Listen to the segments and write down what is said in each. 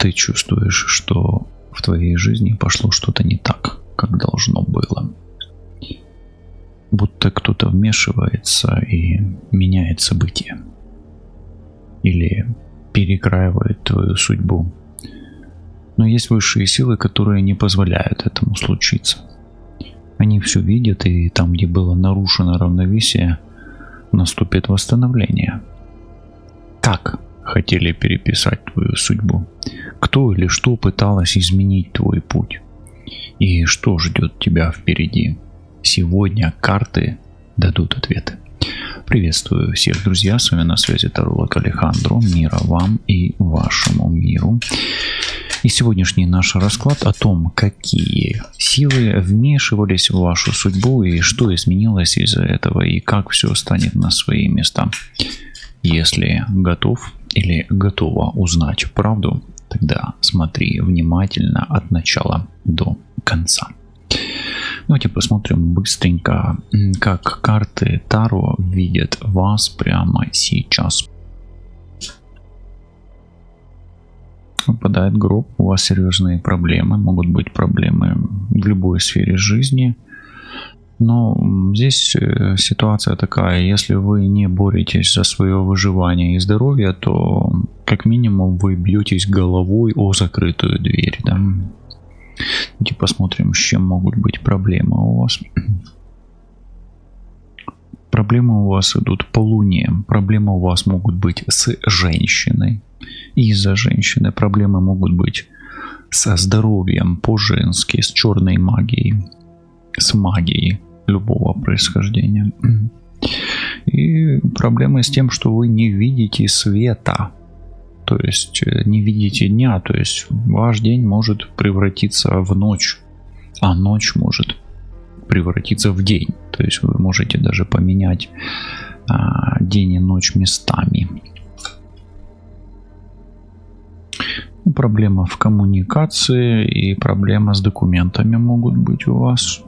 ты чувствуешь, что в твоей жизни пошло что-то не так, как должно было. Будто кто-то вмешивается и меняет события. Или перекраивает твою судьбу. Но есть высшие силы, которые не позволяют этому случиться. Они все видят, и там, где было нарушено равновесие, наступит восстановление. Как хотели переписать твою судьбу? Кто или что пыталось изменить твой путь? И что ждет тебя впереди? Сегодня карты дадут ответы. Приветствую всех, друзья, с вами на связи таролог Алехандро. Мира вам и вашему миру. И сегодняшний наш расклад о том, какие силы вмешивались в вашу судьбу и что изменилось из-за этого, и как все станет на свои места. Если готов или готова узнать правду, тогда смотри внимательно от начала до конца. Давайте посмотрим быстренько, как карты Таро видят вас прямо сейчас. Выпадает гроб, у вас серьезные проблемы, могут быть проблемы в любой сфере жизни. Но здесь ситуация такая: если вы не боретесь за свое выживание и здоровье, то как минимум вы бьетесь головой о закрытую дверь. Да? Давайте посмотрим, с чем могут быть проблемы у вас. Проблемы у вас идут по Луне. Проблемы у вас могут быть с женщиной. Из-за женщины проблемы могут быть со здоровьем по-женски, с черной магией, с магией любого происхождения. И проблемы с тем, что вы не видите света. То есть не видите дня. То есть ваш день может превратиться в ночь. А ночь может превратиться в день. То есть вы можете даже поменять день и ночь местами. Проблема в коммуникации и проблема с документами могут быть у вас.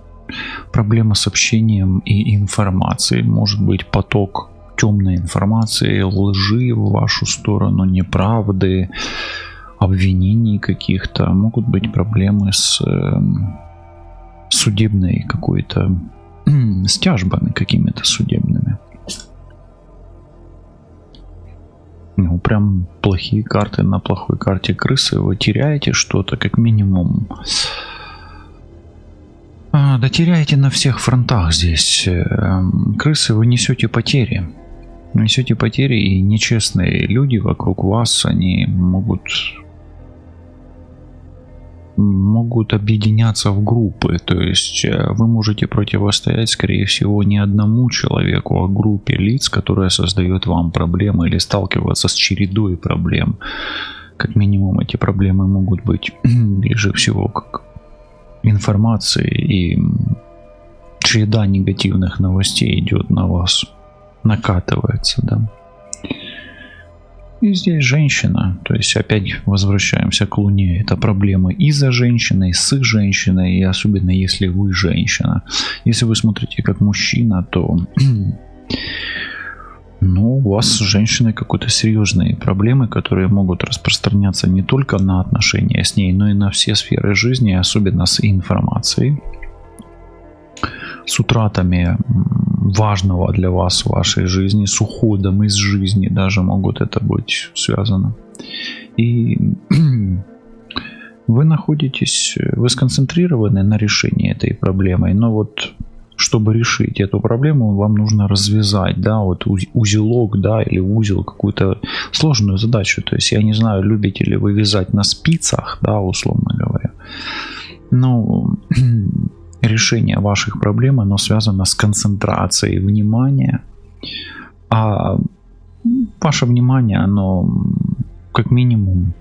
Проблема с общением и информацией. Может быть поток темной информации, лжи в вашу сторону, неправды, обвинений каких-то. Могут быть проблемы с судебной какой-то, с тяжбами какими-то судебными. Ну, прям плохие карты на плохой карте крысы. Вы теряете что-то, как минимум. Да теряете на всех фронтах здесь. Крысы, вы несете потери. Несете потери, и нечестные люди вокруг вас, они могут объединяться в группы. То есть вы можете противостоять, скорее всего, не одному человеку, а группе лиц, которая создает вам проблемы, или сталкиваться с чередой проблем. Как минимум эти проблемы могут быть ближе всего к информации, и череда негативных новостей идет на вас, накатывается, да. И здесь женщина, то есть опять возвращаемся к Луне. Это проблемы и за женщиной, с женщиной, и особенно если вы женщина. Если вы смотрите как мужчина, то у вас с женщиной какие-то серьезные проблемы, которые могут распространяться не только на отношения с ней, но и на все сферы жизни, особенно с информацией, с утратами важного для вас в вашей жизни, с уходом из жизни даже могут это быть связано. И вы сконцентрированы на решении этой проблемы, но вот чтобы решить эту проблему, вам нужно развязать, да, вот узелок, да, или узел, какую-то сложную задачу. То есть я не знаю, любите ли вы вязать на спицах, да, условно говоря. Но решение ваших проблем, оно связано с концентрацией внимания. А ваше внимание, оно как минимум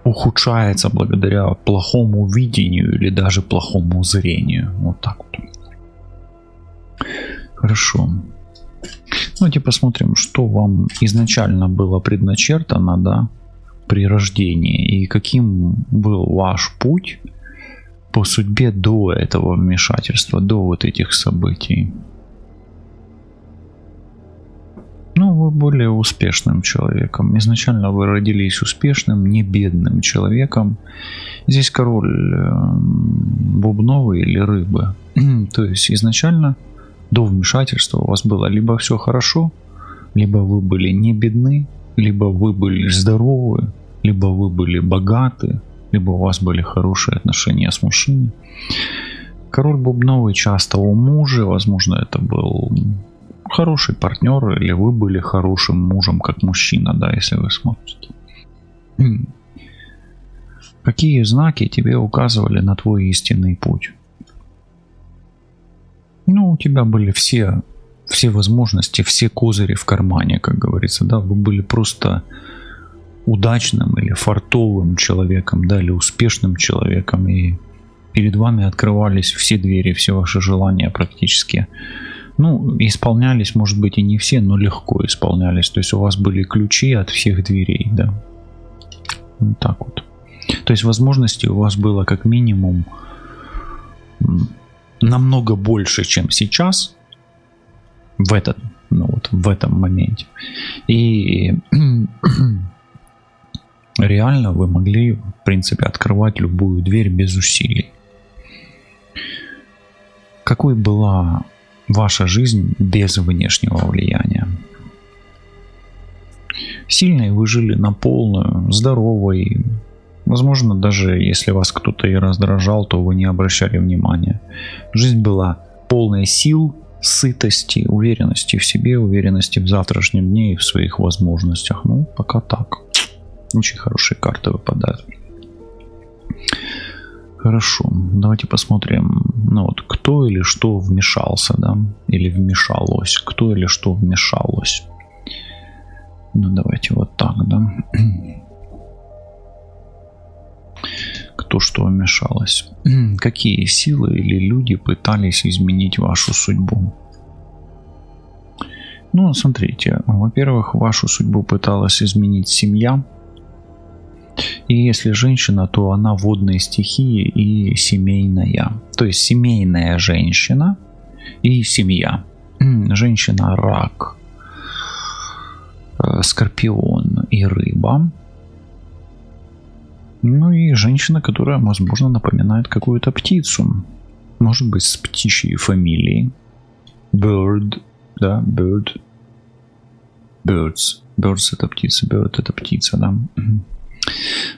ухудшается благодаря плохому видению или даже плохому зрению. Вот так вот. Хорошо. Давайте посмотрим, что вам изначально было предначертано, да, при рождении, и каким был ваш путь по судьбе до этого вмешательства, до вот этих событий. Ну, вы более успешным человеком. Изначально вы родились успешным, не бедным человеком. Здесь король бубновый или рыбы. То есть изначально до вмешательства у вас было либо все хорошо, либо вы были не бедны, либо вы были здоровы, либо вы были богаты, либо у вас были хорошие отношения с мужчиной. Король бубновый часто у мужа, возможно, это был хороший партнер, или вы были хорошим мужем как мужчина, да, если вы смотрите. Какие знаки тебе указывали на твой истинный путь? Ну, у тебя были все возможности, все козыри в кармане, как говорится, да, вы были просто удачным или фартовым человеком, да, или успешным человеком, и перед вами открывались все двери, все ваши желания практически. Ну, исполнялись, может быть, и не все, но легко исполнялись. То есть у вас были ключи от всех дверей, да. Вот так вот. То есть возможностей у вас было как минимум намного больше, чем сейчас в этом моменте. И реально вы могли, в принципе, открывать любую дверь без усилий. Какой была ваша жизнь без внешнего влияния? Сильной вы жили на полную, здоровой. Возможно, даже если вас кто-то и раздражал, то вы не обращали внимания. Жизнь была полной сил, сытости, уверенности в себе, уверенности в завтрашнем дне и в своих возможностях. Ну, пока так. Очень хорошие карты выпадают. Хорошо, давайте посмотрим, ну вот, кто или что вмешался, да, или вмешалось, кто или что вмешалось. Ну, давайте вот так, да. Кто что вмешалось. Какие силы или люди пытались изменить вашу судьбу? Ну, смотрите, во-первых, вашу судьбу пыталась изменить семья. И если женщина, то она водной стихии и семейная. То есть семейная женщина и семья. Женщина рак, скорпион и рыба. Ну и женщина, которая, возможно, напоминает какую-то птицу. Может быть, с птичьей фамилией. Bird, да, bird. Birds. Birds это птица, bird это птица, да.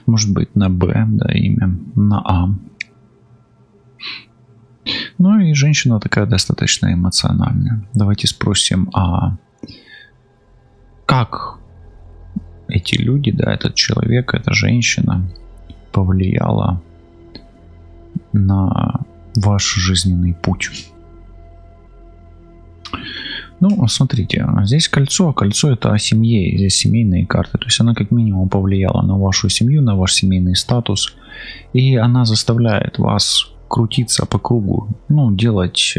Может быть, на Б, да, имя, на А. Ну и женщина такая достаточно эмоциональная. Давайте спросим, а как эти люди, да, этот человек, эта женщина повлияла на ваш жизненный путь? Ну, смотрите, здесь кольцо, а кольцо это о семье, здесь семейные карты, то есть она как минимум повлияла на вашу семью, на ваш семейный статус, и она заставляет вас крутиться по кругу, ну, делать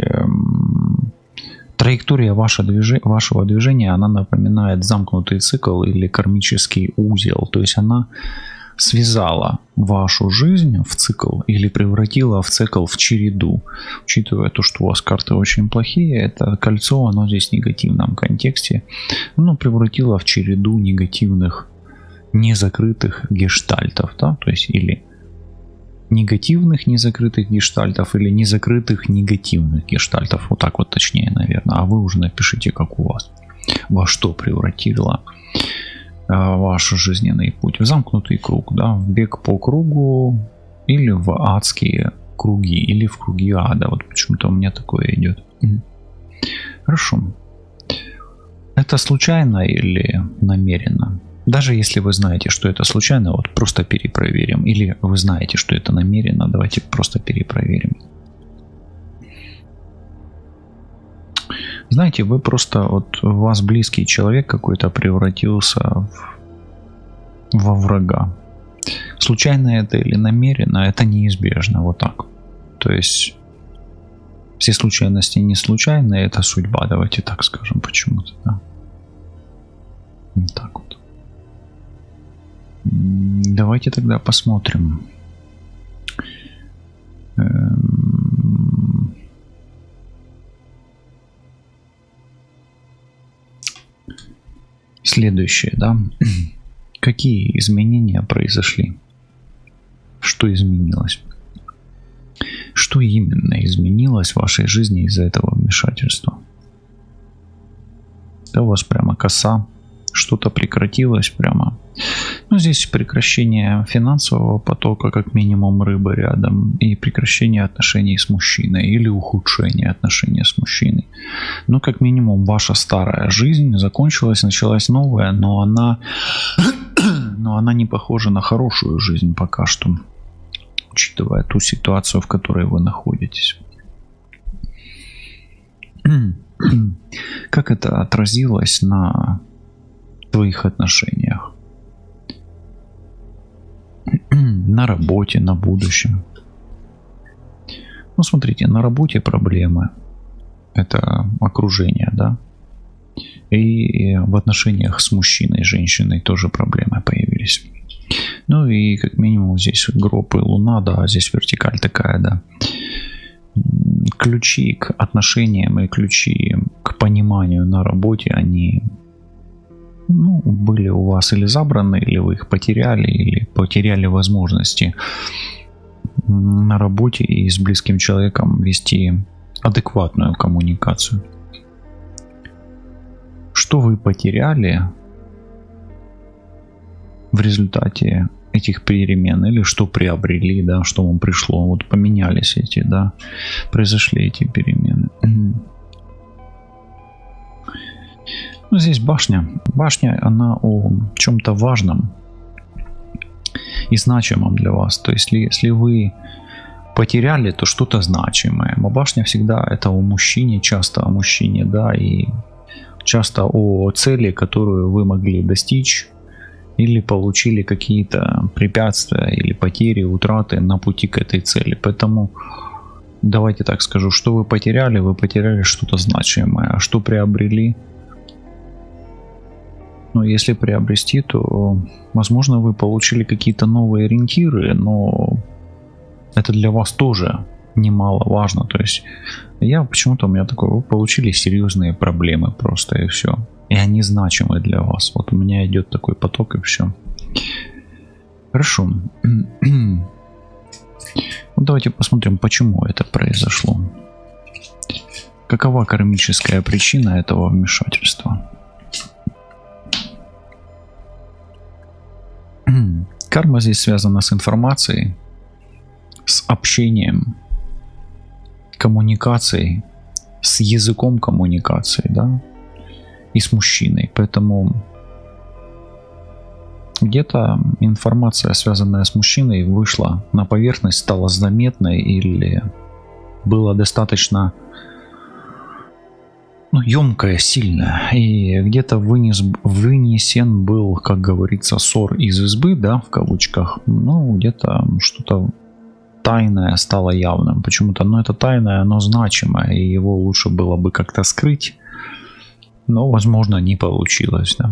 траектория вашего движения, она напоминает замкнутый цикл или кармический узел, то есть она связала вашу жизнь в цикл или превратила в цикл в череду. Учитывая то, что у вас карты очень плохие, это кольцо, оно здесь в негативном контексте, оно превратило в череду негативных, незакрытых гештальтов, да? То есть или негативных незакрытых гештальтов, или незакрытых негативных гештальтов. Вот так вот точнее, наверное. А вы уже напишите, как у вас. Во что превратило ваш жизненный путь? В замкнутый круг, да, в бег по кругу, или в адские круги, или в круги ада. Вот почему-то у меня такое идет. Хорошо. Это случайно или намеренно? Даже если вы знаете, что это случайно, вот просто перепроверим. Или вы знаете, что это намеренно, давайте просто перепроверим. Знаете, вы просто, вот у вас близкий человек какой-то превратился во врага. Случайно это или намеренно, это неизбежно, вот так. То есть все случайности не случайные, это судьба, давайте так скажем почему-то, да. Вот так вот. Давайте тогда посмотрим. Следующее, да. Какие изменения произошли? Что изменилось? Что именно изменилось в вашей жизни из-за этого вмешательства? Да, у вас прямо коса, что-то прекратилось прямо. Ну, здесь прекращение финансового потока, как минимум рыбы рядом, и прекращение отношений с мужчиной, или ухудшение отношений с мужчиной. Ну, как минимум, ваша старая жизнь закончилась, началась новая, но она не похожа на хорошую жизнь пока что, учитывая ту ситуацию, в которой вы находитесь. Как это отразилось на твоих отношениях? На работе, на будущем? Ну, смотрите, на работе проблемы. Это окружение, да? И в отношениях с мужчиной, женщиной тоже проблемы появились. Ну и как минимум здесь гроб и луна, да, здесь вертикаль такая, да. Ключи к отношениям и ключи к пониманию на работе, они были у вас или забраны, или вы их потеряли, или потеряли возможности на работе и с близким человеком вести адекватную коммуникацию. Что вы потеряли в результате этих перемен, или что приобрели, да, что вам пришло, вот поменялись эти, да, произошли эти перемены. Ну, здесь башня. Башня, она о чем-то важном и значимом для вас. То есть, если вы потеряли, то что-то значимое. А башня всегда это о мужчине, часто о мужчине, да, и часто о цели, которую вы могли достичь, или получили какие-то препятствия, или потери, утраты на пути к этой цели. Поэтому давайте так скажу, что вы потеряли что-то значимое, а что приобрели? Но если приобрести, то, возможно, вы получили какие-то новые ориентиры, но это для вас тоже немаловажно. То есть почему-то у меня такое, вы получили серьезные проблемы просто, и все. И они значимы для вас. Вот у меня идет такой поток, и все. Хорошо. Давайте посмотрим, почему это произошло. Какова кармическая причина этого вмешательства? Карма здесь связана с информацией, с общением, коммуникацией, с языком коммуникации, да, и с мужчиной. Поэтому где-то информация, связанная с мужчиной, вышла на поверхность, стала заметной, или была достаточно емкая, сильная, и где-то вынесен был, как говорится, ссор из избы, да, в кавычках. Где-то что-то тайное стало явным почему-то. Это тайное, оно значимое, и его лучше было бы как-то скрыть, но, возможно, не получилось, да.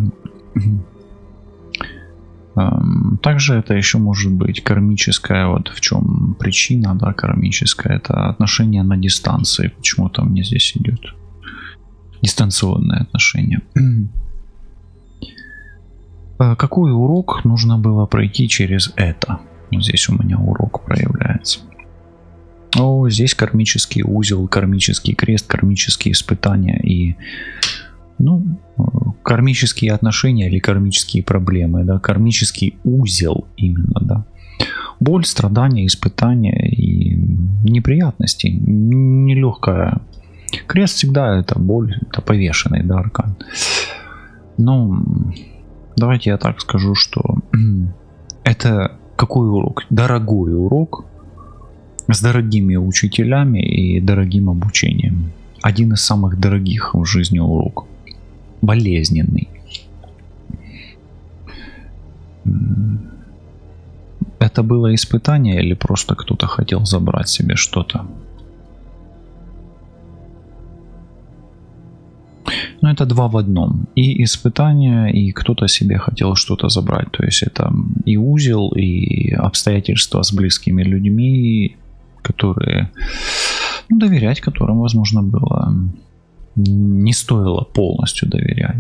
Также это еще может быть кармическая, вот в чем причина, да, кармическая, это отношения на дистанции. Почему-то мне здесь идет дистанционные отношения. Какой урок нужно было пройти через это? Здесь у меня урок проявляется. Здесь кармический узел, кармический крест, кармические испытания и кармические отношения или кармические проблемы, да, кармический узел именно, да. Боль, страдания, испытания и неприятности, нелегкая. Крест всегда это боль, это повешенный, да, аркан. Давайте я так скажу, что это какой урок? Дорогой урок с дорогими учителями и дорогим обучением. Один из самых дорогих в жизни урок. Болезненный. Это было испытание или просто кто-то хотел забрать себе что-то? Это два в одном. И испытание, и кто-то себе хотел что-то забрать. То есть это и узел, и обстоятельства с близкими людьми, которые, доверять которым, возможно, было не стоило полностью доверять.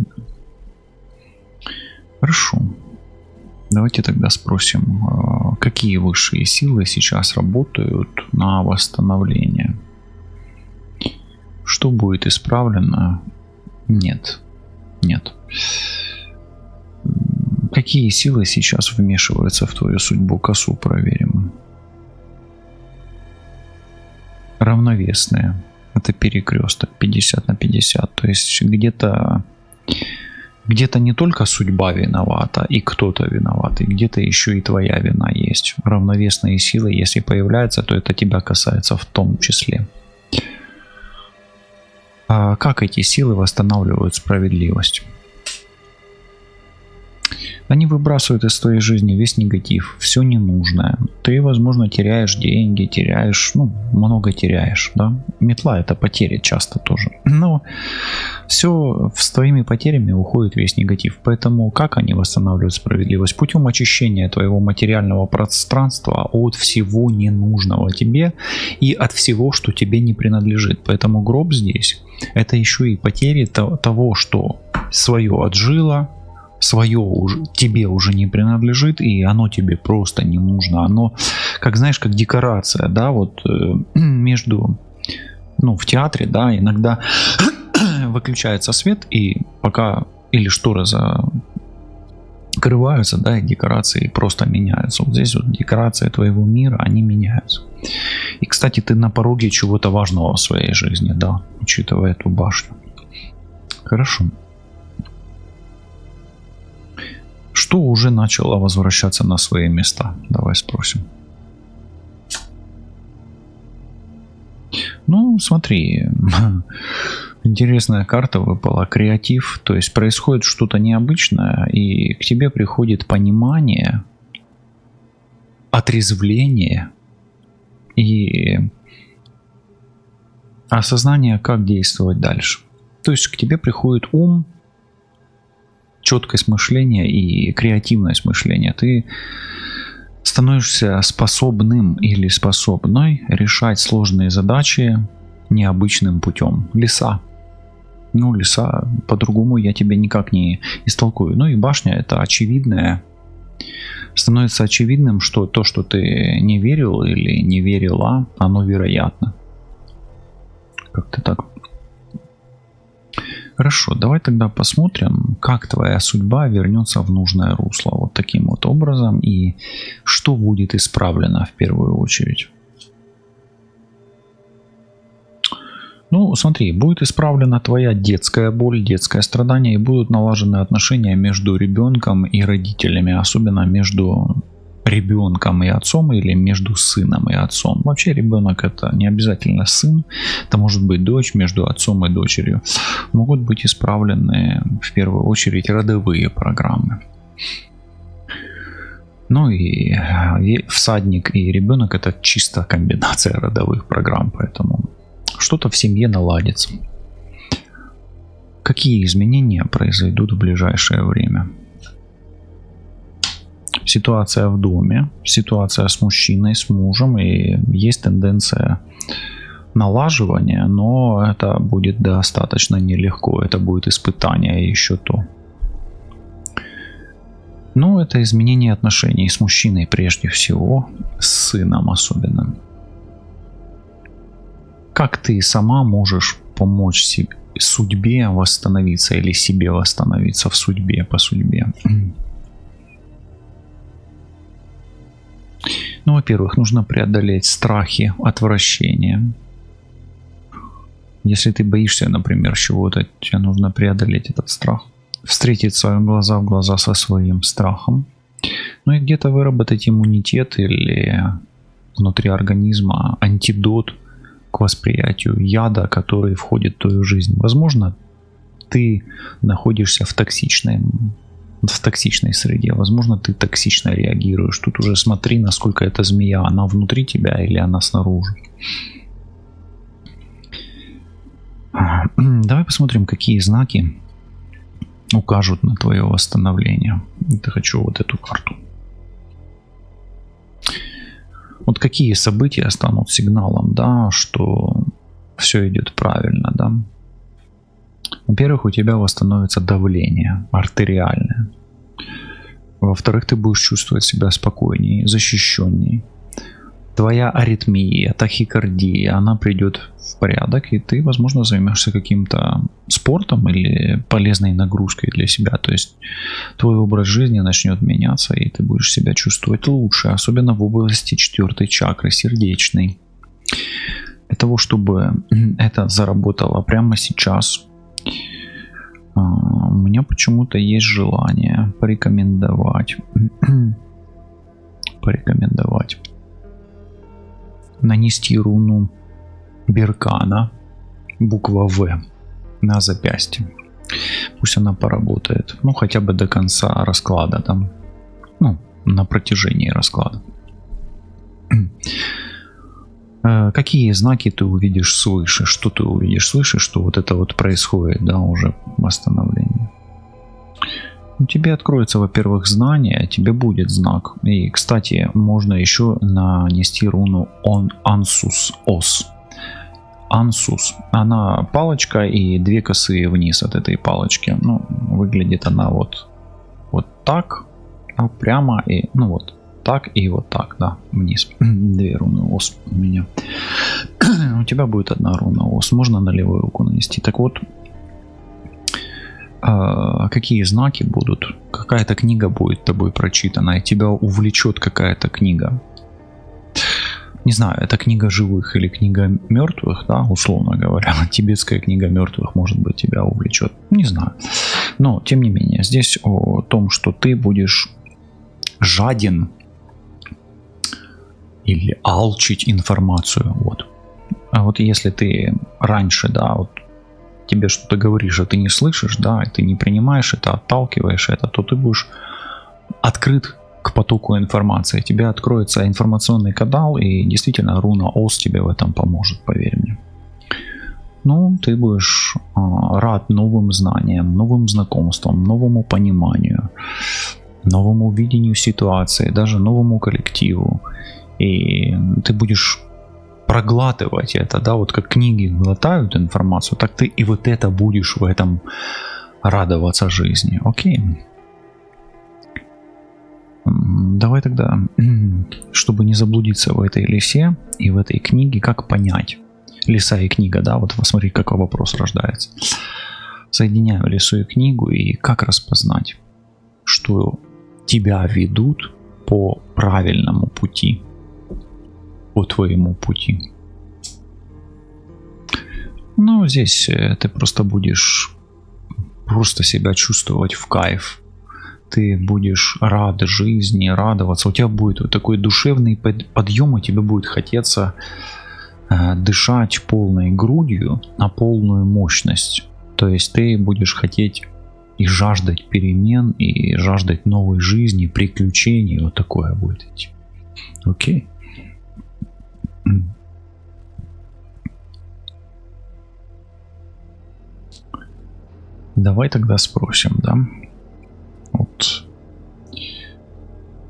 Хорошо. Давайте тогда спросим, какие высшие силы сейчас работают на восстановление? Что будет исправлено? Нет. Нет. Какие силы сейчас вмешиваются в твою судьбу? Косу проверим. Равновесные. Это перекресток 50 на 50. То есть где-то не только судьба виновата и кто-то виноват, и где-то еще и твоя вина есть. Равновесные силы, если появляются, то это тебя касается в том числе. А как эти силы восстанавливают справедливость? Они выбрасывают из твоей жизни весь негатив, все ненужное. Ты, возможно, теряешь деньги, теряешь, много теряешь, да? Метла — это потери часто тоже. Но все с твоими потерями уходит весь негатив. Поэтому как они восстанавливают справедливость? Путем очищения твоего материального пространства от всего ненужного тебе и от всего, что тебе не принадлежит. Поэтому гроб здесь — это еще и потери того, что свое отжило, свое тебе уже не принадлежит, и оно тебе просто не нужно. Оно, как знаешь, как декорация, да, вот между, в театре, да, иногда выключается свет, и пока или шторы закрываются, да, и декорации просто меняются. Вот здесь вот декорации твоего мира, они меняются. И, кстати, ты на пороге чего-то важного в своей жизни, да, учитывая эту башню. Хорошо. Что уже начало возвращаться на свои места? Давай спросим. Смотри, интересная карта выпала, креатив, то есть происходит что-то необычное, и к тебе приходит понимание, отрезвление и осознание, как действовать дальше. То есть к тебе приходит ум, четкость мышления и креативность мышления. Ты становишься способным или способной решать сложные задачи необычным путем. Леса. Леса, по-другому я тебе никак не истолкую. И башня — это очевидное. Становится очевидным, что то, что ты не верил или не верила, оно вероятно. Как-то так. Хорошо, давай тогда посмотрим, как твоя судьба вернется в нужное русло вот таким вот образом, и что будет исправлено в первую очередь. Смотри, будет исправлена твоя детская боль, детское страдание, и будут налажены отношения между ребенком и родителями, особенно между ребенком и отцом или между сыном и отцом. Вообще ребенок — это не обязательно сын, это может быть дочь, между отцом и дочерью. Могут быть исправлены в первую очередь родовые программы. И всадник и ребенок — это чисто комбинация родовых программ, поэтому что-то в семье наладится. Какие изменения произойдут в ближайшее время? Ситуация в доме, ситуация с мужчиной, с мужем, и есть тенденция налаживания, но это будет достаточно нелегко, это будет испытание еще то. Это изменение отношений с мужчиной прежде всего, с сыном особенно. Как ты сама можешь помочь судьбе восстановиться или себе восстановиться в судьбе, по судьбе? Во-первых, нужно преодолеть страхи, отвращение. Если ты боишься, например, чего-то, тебе нужно преодолеть этот страх. Встретиться глаза в глаза со своим страхом. И где-то выработать иммунитет или внутри организма антидот к восприятию яда, который входит в твою жизнь. Возможно, ты находишься в токсичной среде. Возможно, ты токсично реагируешь. Тут уже смотри, насколько эта змея, она внутри тебя или она снаружи. Давай посмотрим, какие знаки укажут на твое восстановление. Я хочу вот эту карту. Вот какие события станут сигналом, да, что все идет правильно, да. Во-первых, у тебя восстановится давление артериальное. Во-вторых, ты будешь чувствовать себя спокойнее, защищеннее. Твоя аритмия, тахикардия, она придет в порядок, и ты, возможно, займешься каким-то спортом или полезной нагрузкой для себя. То есть твой образ жизни начнет меняться, и ты будешь себя чувствовать лучше, особенно в области 4 чакры, сердечной. Для того, чтобы это заработало прямо сейчас, у меня почему-то есть желание порекомендовать нанести руну Беркана, буква В, на запястье. Пусть она поработает, ну, хотя бы до конца расклада, там, ну, на протяжении расклада. Какие знаки ты увидишь свыше? Что ты увидишь свыше, что вот это вот происходит, да, уже восстановление? Тебе откроется, во-первых, знание, тебе будет знак. И, кстати, можно еще нанести руну Ансус, Ос. Ансус. Она палочка и 2 косые вниз от этой палочки. Ну, выглядит она вот так, да, прямо и, ну вот так и вот так, да, вниз. 2 руны Ос у меня. У тебя будет 1 руна Ос. Можно на левую руку нанести. Так вот, какие знаки будут? Какая-то книга будет тобой прочитана, и тебя увлечет какая-то книга. Не знаю, это книга живых или книга мертвых, да, условно говоря. Тибетская книга мертвых, может быть, тебя увлечет. Не знаю. Но, тем не менее, здесь о том, что ты будешь жаден или алчить информацию. Вот. А вот если ты раньше, да, вот тебе что-то говоришь, а ты не слышишь, да, и ты не принимаешь это, отталкиваешь это, то ты будешь открыт к потоку информации. Тебе откроется информационный канал, и действительно руна Ос тебе в этом поможет, поверь мне. Ну, ты будешь рад новым знаниям, новым знакомствам, новому пониманию, новому видению ситуации, даже новому коллективу. И ты будешь проглатывать это, да, вот как книги глотают информацию, так ты и вот это будешь в этом радоваться жизни. Окей. Давай тогда, чтобы не заблудиться в этой лисе и в этой книге, как понять? Лиса и книга, да, вот посмотри, как вопрос рождается. Соединяю лису и книгу, и как распознать, что тебя ведут по правильному пути, по твоему пути. Ну, здесь ты просто будешь себя чувствовать в кайф. Ты будешь рад жизни, радоваться. У тебя будет вот такой душевный подъем, и тебе будет хотеться дышать полной грудью на полную мощность. То есть ты будешь хотеть и жаждать перемен, и жаждать новой жизни, приключений. Вот такое будет идти. Окей. Давай тогда спросим, да? Вот.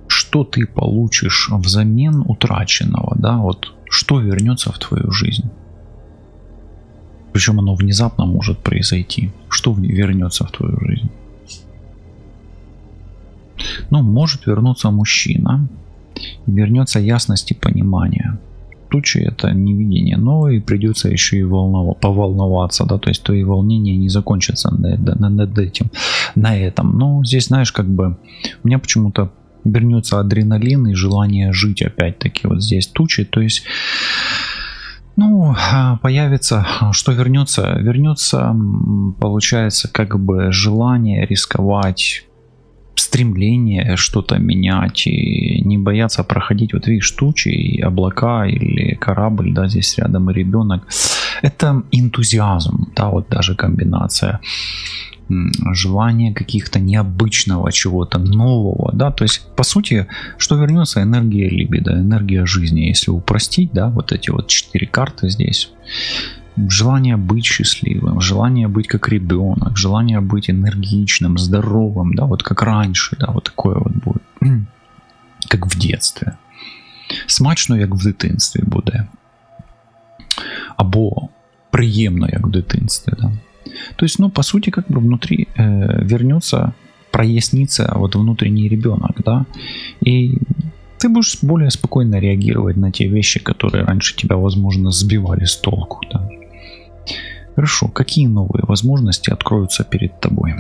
Что ты получишь взамен утраченного, да? Вот что вернется в твою жизнь? Причем оно внезапно может произойти. Что вернется в твою жизнь? Ну, может вернуться мужчина. Вернется ясность и понимание. Тучи — это не видение, но и придется еще и поволноваться, да, то есть твои волнения не закончатся над этим, на этом. Но здесь, знаешь, как бы у меня почему-то вернется адреналин и желание жить опять-таки вот здесь тучи, то есть, ну, появится, что вернется? Вернется, получается, как бы желание рисковать, стремление что-то менять и не бояться проходить, вот видишь, тучи и облака или корабль, да, здесь рядом и ребенок. Это энтузиазм, да, вот даже комбинация. Желание каких-то необычного чего-то нового, да, то есть по сути, что вернется? Энергия либидо, энергия жизни, если упростить, да, вот эти вот 4 карты здесь. Желание быть счастливым, желание быть как ребенок, желание быть энергичным, здоровым, да, вот как раньше, да, вот такое вот будет, как в детстве. Смачно, як в дитинстві буде. Або приємно, як в дитинстві, да. То есть, ну, по сути, как бы внутри вернется прояснится вот внутренний ребенок, да, и ты будешь более спокойно реагировать на те вещи, которые раньше тебя, возможно, сбивали с толку, да. Хорошо, какие новые возможности откроются перед тобой?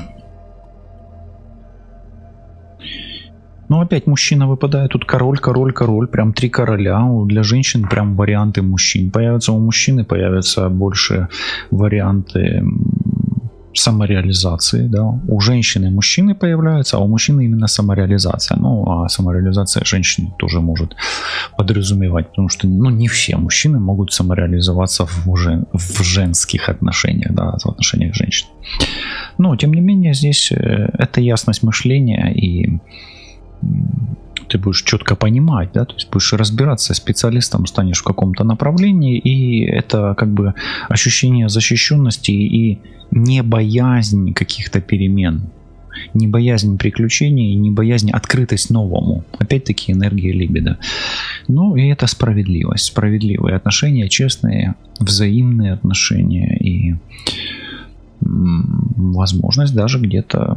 Ну, опять мужчина выпадает, тут король, король, король, прям 3 короля. Для женщин прям варианты мужчин появятся, у мужчины появятся больше варианты самореализации, да. У женщины мужчины появляются, а у мужчины именно самореализация. Ну, а самореализация женщины тоже может подразумевать, потому что, ну, не все мужчины могут самореализоваться в женских отношениях, да, в отношениях женщин. Но, тем не менее, здесь это ясность мышления, и ты будешь четко понимать, да, то есть будешь разбираться, специалистом станешь в каком-то направлении, и это как бы ощущение защищенности и не боязнь каких-то перемен, не боязнь приключений, не боязнь открытость новому. Опять-таки энергия либидо. Ну и это справедливость, справедливые отношения, честные, взаимные отношения и возможность даже где-то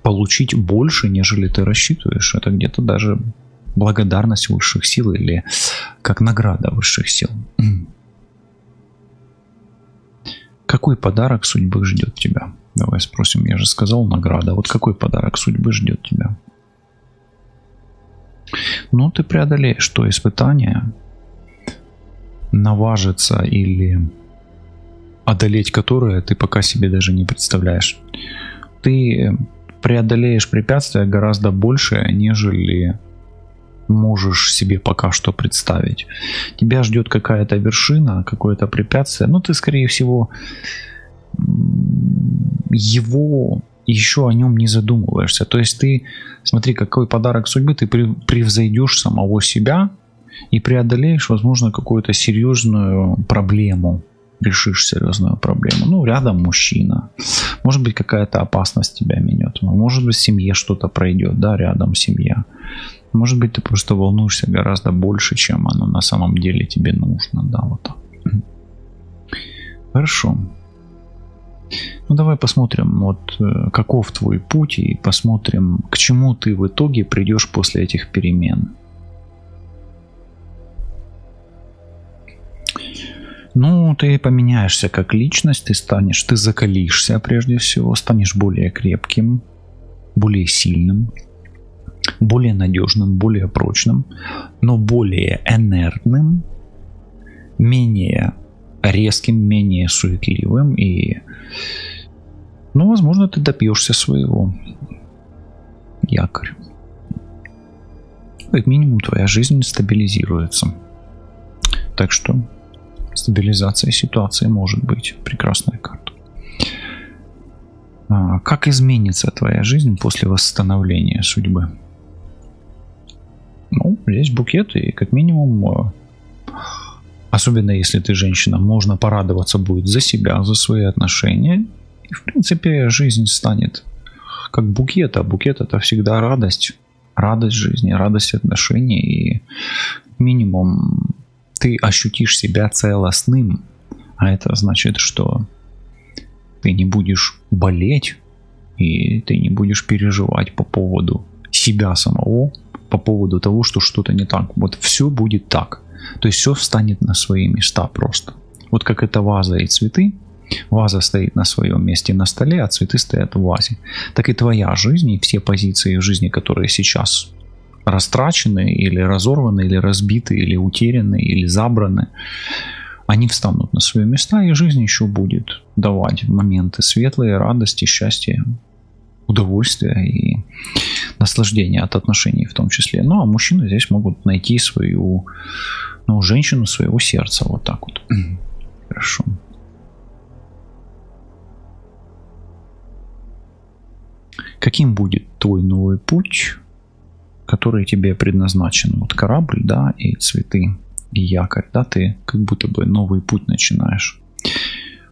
получить больше, нежели ты рассчитываешь. Это где-то даже благодарность высших сил или как награда высших сил. Какой подарок судьбы ждет тебя? Давай спросим, я же сказал награда. Вот какой подарок судьбы ждет тебя? Ну, ты преодолеешь то испытание, наважиться или одолеть которое ты пока себе даже не представляешь. Ты преодолеешь препятствия гораздо больше, нежели можешь себе пока что представить. Тебя ждет какая-то вершина, какое-то препятствие, но ты, скорее всего, его еще о нем не задумываешься. То есть ты, смотри, какой подарок судьбы, ты превзойдешь самого себя и преодолеешь, возможно, какую-то серьезную проблему. Решишь серьезную проблему. Ну, рядом мужчина. Может быть, какая-то опасность тебя минет. Может быть, в семье что-то пройдет, да, рядом семья. Может быть, ты просто волнуешься гораздо больше, чем оно на самом деле тебе нужно, да, вот так. Хорошо. Ну, давай посмотрим, вот каков твой путь, и посмотрим, к чему ты в итоге придешь после этих перемен. Ну, ты поменяешься как личность, ты закалишься прежде всего, станешь более крепким, более сильным, более надежным, более прочным, но более инертным, менее резким, менее суетливым и, ну, возможно, ты добьешься своего, якорь. Как минимум твоя жизнь стабилизируется. Так что стабилизация ситуации может быть. Прекрасная карта. Как изменится твоя жизнь после восстановления судьбы? Ну, здесь букет, и как минимум, особенно если ты женщина, можно порадоваться будет за себя, за свои отношения. И, в принципе, жизнь станет как букет, а букет — это всегда радость. Радость жизни, радость отношений. И минимум ты ощутишь себя целостным, а это значит, что ты не будешь болеть и ты не будешь переживать по поводу себя самого, по поводу того, что что-то не так. Вот все будет так. То есть все встанет на свои места просто. Вот как эта ваза и цветы. Ваза стоит на своем месте на столе, а цветы стоят в вазе. Так и твоя жизнь и все позиции в жизни, которые сейчас растрачены или разорваны, или разбиты, или утеряны, или забраны, они встанут на свои места, и жизнь еще будет давать моменты светлые, радости, счастья, удовольствия и наслаждения от отношений в том числе. Ну, а мужчины здесь могут найти свою, ну, женщину своего сердца, вот так вот. Хорошо. Каким будет твой новый путь, который тебе предназначен? Вот корабль, да, и цветы, и якорь, да, ты как будто бы новый путь начинаешь.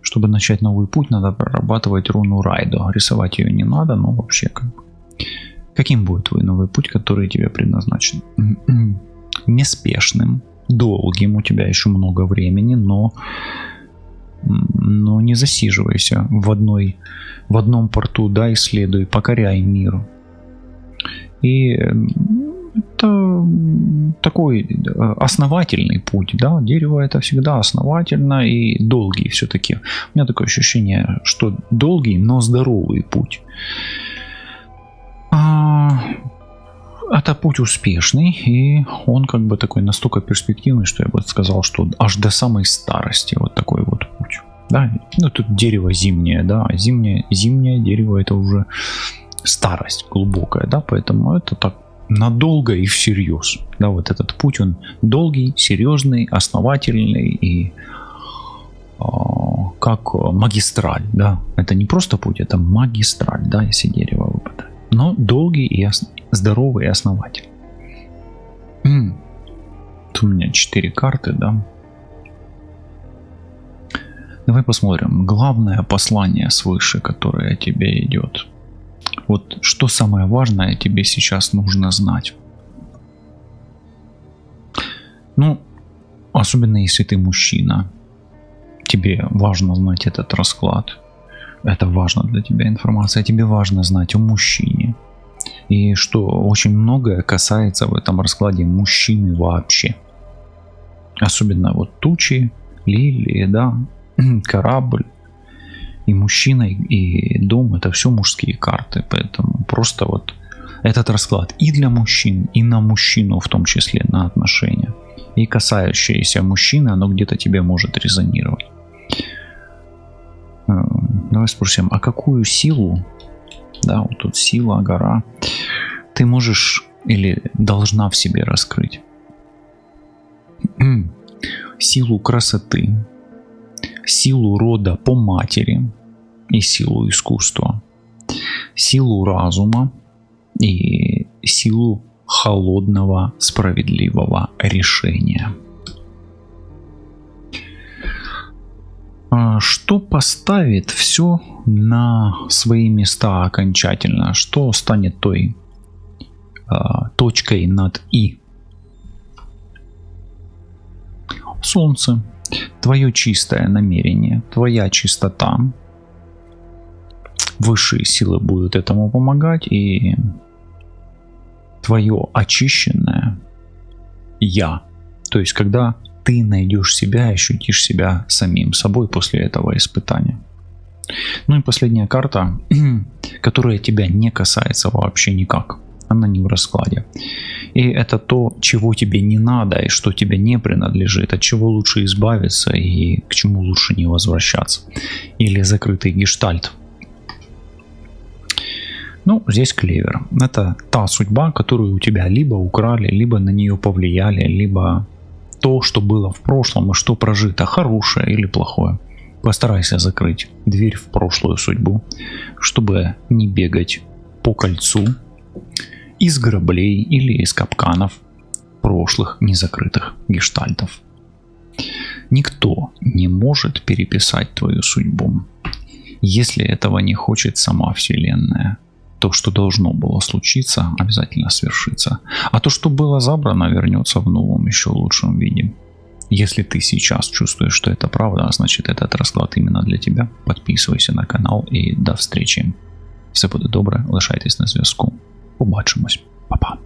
Чтобы начать новый путь, надо прорабатывать руну Райдо. Рисовать ее не надо, но вообще как бы. Каким будет твой новый путь, который тебе предназначен? Неспешным, долгим, у тебя еще много времени, но но не засиживайся в одном порту, да, исследуй, покоряй мир. И это такой основательный путь, да, дерево это всегда основательно и долгий все-таки. У меня такое ощущение, что долгий, но здоровый путь. Это путь успешный, и он как бы такой настолько перспективный, что я бы сказал, что аж до самой старости вот такой вот путь. Да? Ну тут дерево зимнее, да, зимнее дерево это уже старость глубокая, да, поэтому это так надолго и всерьез. Да, вот этот путь он долгий, серьезный, основательный и как магистраль, да. Это не просто путь, это магистраль, да, если дерево выпадает. Но долгий и здоровый и основательный. Тут у меня 4 карты, да. Давай посмотрим. Главное послание свыше, которое тебе идет. Вот что самое важное тебе сейчас нужно знать. Ну, особенно если ты мужчина. Тебе важно знать этот расклад. Это важно для тебя информация. Тебе важно знать о мужчине. И что очень многое касается в этом раскладе мужчины вообще. Особенно вот тучи, лилии, да, корабль. И мужчина, и дом это все мужские карты. Поэтому просто вот этот расклад и для мужчин, и на мужчину в том числе, на отношения. И касающееся мужчины, оно где-то тебе может резонировать. Давай спросим, а какую силу, да, вот тут сила, гора, ты можешь или должна в себе раскрыть? Силу красоты, силу рода по матери и силу искусства, силу разума и силу холодного справедливого решения. Что поставит все на свои места окончательно? Что станет той точкой над «и»? Солнце. Твое чистое намерение, твоя чистота. Высшие силы будут этому помогать, и твое очищенное «я». То есть, когда ты найдешь себя и ощутишь себя самим собой после этого испытания. Ну и последняя карта, которая тебя не касается вообще никак. Она не в раскладе. И это то, чего тебе не надо и что тебе не принадлежит, от чего лучше избавиться и к чему лучше не возвращаться. Или закрытый гештальт. Ну, здесь клевер. Это та судьба, которую у тебя либо украли, либо на нее повлияли, либо то, что было в прошлом и что прожито, хорошее или плохое. Постарайся закрыть дверь в прошлую судьбу, чтобы не бегать по кольцу из граблей или из капканов прошлых незакрытых гештальтов. Никто не может переписать твою судьбу, если этого не хочет сама Вселенная. То, что должно было случиться, обязательно свершится. А то, что было забрано, вернется в новом, еще лучшем виде. Если ты сейчас чувствуешь, что это правда, значит этот расклад именно для тебя. Подписывайся на канал и до встречи. Все буде добре, лишайтесь на зв'язку. Побачимось. Па-па.